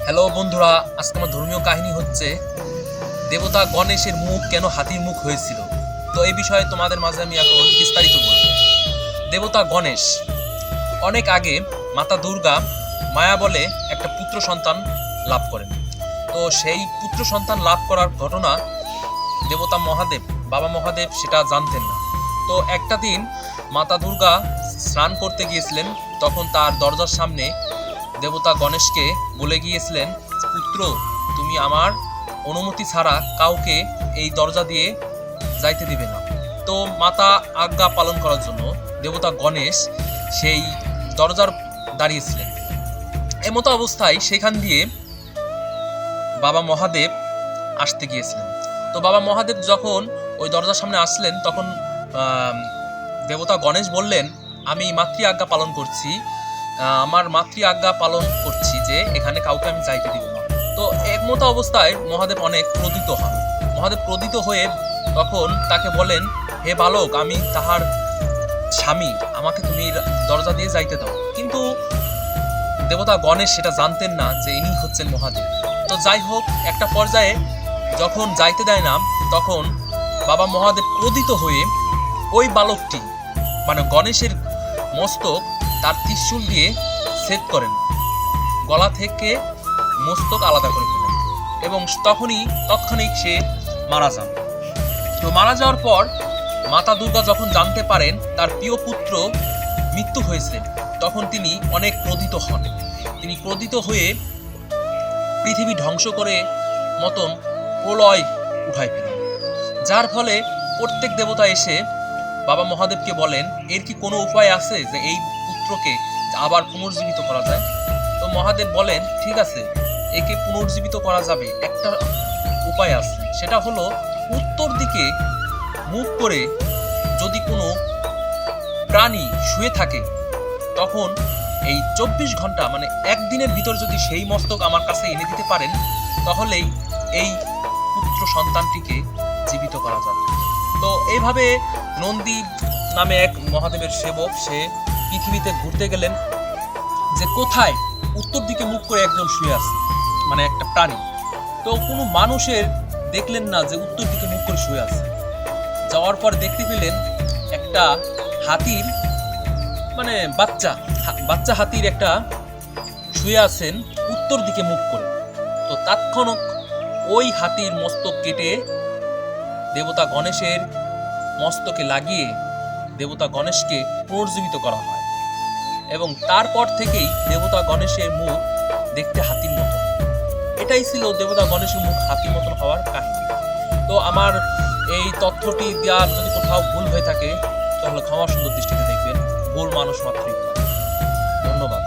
Hello বন্ধুরা, আজকে আমার ধর্মীয় কাহিনী হচ্ছে দেবতা গণেশের মুখ কেন হাতির মুখ হয়েছিল। তো এই বিষয়ে তোমাদের মাঝে আমি এখন বিস্তারিত বলবো। দেবতা গণেশ অনেক আগে মাতা দুর্গা মায়া বলে একটা পুত্র সন্তান লাভ করেন। তো সেই পুত্র সন্তান লাভ করার ঘটনা দেবতা মহাদেব, বাবা মহাদেব সেটা জানতেন না। তো একটা দিন মাতা দুর্গা স্নান করতে গিয়েছিলেন, তখন তার দরজার সামনে দেবতা গণেশকে বলে গিয়েছিলেন, পুত্র তুমি আমার অনুমতি ছাড়া কাউকে এই দরজা দিয়ে যাইতে দিবে না। তো মাতা আজ্ঞা পালন করার জন্য দেবতা গণেশ সেই দরজার দাঁড়িয়েছিলেন। এমতো অবস্থায় সেখান দিয়ে বাবা মহাদেব আসতে গিয়েছিলেন। তো বাবা মহাদেব যখন ওই দরজার সামনে আসলেন, তখন দেবতা গণেশ বললেন, আমি মাতৃ আজ্ঞা পালন করছি, আমার মাতৃ আজ্ঞা পালন করছি যে এখানে কাউকে আমি যাইতে দিব না। তো একমতো অবস্থায় মহাদেব অনেক ক্রোধিত হন। মহাদেব ক্রোধিত হয়ে তখন তাকে বলেন, হে বালক, আমি তাহার স্বামী, আমাকে তুমি দরজা দিয়ে যাইতে দাও। কিন্তু দেবতা গণেশ সেটা জানতেন না যে ইনি হচ্ছেন মহাদেব। তো যাই হোক, একটা পর্যায়ে যখন যাইতে দেয় না, তখন বাবা মহাদেব ক্রোধিত হয়ে ওই বালকটি মানে গণেশের মস্তক তার ত্রিশূল দিয়ে ছেদ করেন, গলা থেকে মস্তক আলাদা করে ফেলেন এবং তৎক্ষণিক সে মারা যান। তো মারা যাওয়ার পর মাতা দুর্গা যখন জানতে পারেন তার প্রিয় পুত্র মৃত্যু হয়েছে, তখন তিনি অনেক ক্রোধিত হন। তিনি ক্রোধিত হয়ে পৃথিবী ধ্বংস করে মতন প্রলয় উঠায় ফেলেন, যার ফলে প্রত্যেক দেবতা এসে বাবা মহাদেবকে বলেন, এর কি কোনো উপায় আছে যে এই পুত্রকে আবার পুনর্জীবিত করা যায়? তো মহাদেব বলেন, ঠিক আছে, একে পুনর্জীবিত করা যাবে, একটা উপায় আছে। সেটা হলো উত্তর দিকে মুখ করে যদি কোনো প্রাণী শুয়ে থাকে, তখন এই 24 ঘন্টা মানে একদিনের ভিতর যদি সেই মস্তক আমার কাছে এনে দিতে পারেন, তাহলেই এই পুত্র সন্তানটিকে জীবিত করা যাবে। তো এইভাবে নন্দী নামে এক মহাদেবের সেবক সে পৃথিবীতে ঘুরতে গেলেন যে কোথায় উত্তর দিকে মুখ করে একজন শুয়ে আছে, মানে একটা প্রাণী। তো কোনো মানুষের দেখলেন না যে উত্তর দিকে মুখ করে শুয়ে আছে। যাওয়ার পর দেখতে পেলেন একটা হাতির মানে বাচ্চা হাতির একটা শুয়ে আছেন উত্তর দিকে মুখ করে। তো তাৎক্ষণিক ওই হাতির মস্তক কেটে দেবতা গণেশের মস্তকে লাগিয়ে দেবতা গণেশকে পুনর্জীবিত করা হয় এবং তারপর থেকেই দেবতা গণেশের মুখ দেখতে হাতির মতো। এটাই ছিল দেবতা গণেশের মুখ হাতির মতন হওয়ার কাহিনী। তো আমার এই তথ্যটি দেওয়ার যদি কোথাও ভুল হয়ে থাকে তাহলে ক্ষমা সুন্দর দৃষ্টিতে দেখবেন। ভুল মানুষ মাত্রই। ধন্যবাদ।